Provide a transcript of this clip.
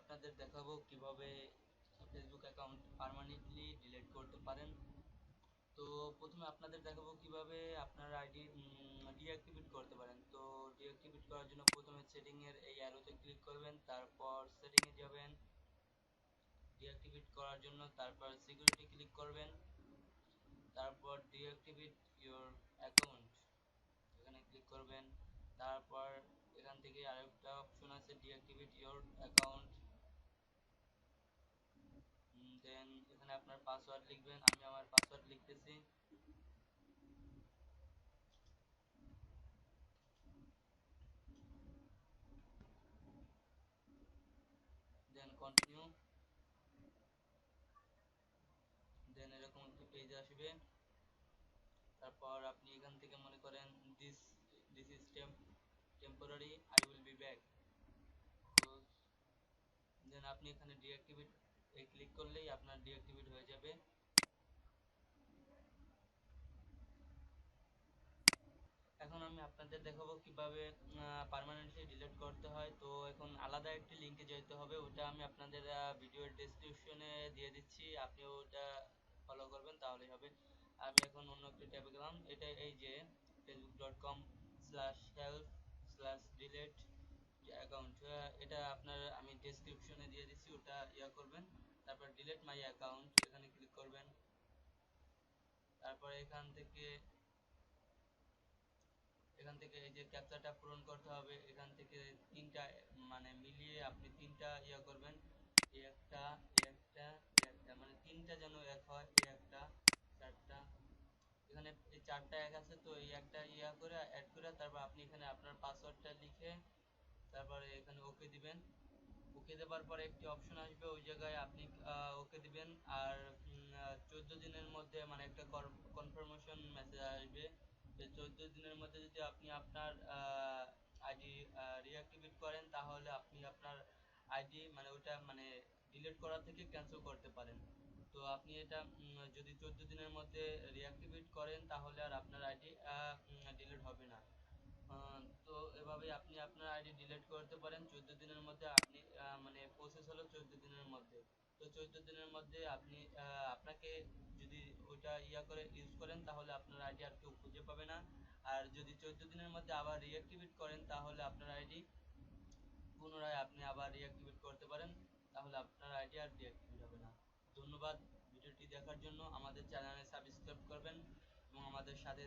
আপনাদের দেখাবো কিভাবে ফেসবুক অ্যাকাউন্ট পার্মানেন্টলি ডিলিট করতে পারেন। তো প্রথমে আপনাদের দেখাবো কিভাবে আপনার আইডি ডিঅ্যাক্টিভেট করতে পারেন। তো ডিঅ্যাক্টিভেট করার জন্য প্রথমে সেটিং এর এই অ্যারোতে ক্লিক করবেন, তারপর সেটিং এ যাবেন ডিঅ্যাক্টিভেট করার জন্য, তারপর সিকিউরিটি ক্লিক করবেন, তারপর ডিঅ্যাক্টিভেট ইওর অ্যাকাউন্ট এখানে ক্লিক করবেন। তারপর এখান থেকে আরেকটা অপশন আছে ডিঅ্যাক্টিভেট ইওর অ্যাকাউন্ট, দেন এখানে আপনার পাসওয়ার্ড লিখবেন। আমি আমার পাসওয়ার্ড লিখতেছি, দেন কন্টিনিউ। দেন এরকম একটি পেজ আসবে। তারপর আপনি এখান থেকে মনে করেন this this is temporary, I will be back. তো দেন আপনি এখানে ডিঅ্যাক্টিভেট ক্লিক করলেই আপনার ডিঅ্যাক্টিভেট হয়ে যাবে। এখন আমি আপনাদের দেখাবো কিভাবে পার্মানেন্টলি ডিলিট করতে হয়। তো এখন আলাদা একটি লিঙ্কে যেতে হবে, ওটা আমি আপনাদের ভিডিওর ডেসক্রিপশনে দিয়ে দিচ্ছি, আপনি ওটা ফলো করবেন তাহলেই হবে। আমি এখন অন্য একটি ট্যাবে গেলাম, এটা এই যে facebook.com/help/delete অ্যাকাউন্ট, এটা আপনার আমি ডেসক্রিপশনে দিয়ে দিচ্ছি, ওটা করবেন। তারপর ডিলিট মাই অ্যাকাউন্ট এখানে ক্লিক করবেন। তারপর এখান থেকে এই যে ক্যাপচাটা পূরণ করতে হবে, এখান থেকে তিনটা মানে মিলিয়ে আপনি তিনটা করবেন, এই একটা এই একটা এই একটা, মানে তিনটা যেন এক হয়, এই একটা চারটা, এখানে এই চারটা এক আছে, তো এই একটা করে অ্যাড করে তারপর আপনি এখানে আপনার পাসওয়ার্ডটা লিখে তারপরে এখানে ওকে দিবেন। ওকে দেওয়ার পরে একটি অপশন আসবে, ওই জায়গায় আপনি ওকে দিবেন। আর 14 দিনের মধ্যে মানে একটা কনফার্মেশন মেসেজ আসবে, যে 14 দিনের মধ্যে যদি আপনি আপনার আইডি রিঅ্যাক্টিভেট করেন তাহলে আপনি আপনার আইডি মানে ওটা মানে ডিলিট করা থেকে ক্যান্সেল করতে পারেন। তো আপনি এটা যদি 14 দিনের মধ্যে রিঅ্যাক্টিভেট করেন তাহলে আর আপনার আইডি ডিলিট হবে না। তো এভাবে আপনি আপনার আইডি ডিলিট করতে পারেন 14 দিনের মধ্যে। আপনি মানে প্রসেস হলো 14 দিনের মধ্যে। তো 14 দিনের মধ্যে আপনি আপনাকে যদি ওইটা করে ইউজ করেন তাহলে আপনার আইডি আর কেউ খুঁজে পাবে না। আর যদি 14 দিনের মধ্যে আবার রিঅ্যাক্টিভেট করেন তাহলে আপনার আইডি পুনরায় আপনি আবার রিঅ্যাক্টিভেট করতে পারেন, তাহলে আপনার আইডি আর ডিঅ্যাক্টিভেট হবে না। ধন্যবাদ ভিডিওটি দেখার জন্য। আমাদের চ্যানেলে সাবস্ক্রাইব করবেন এবং আমাদের সাথে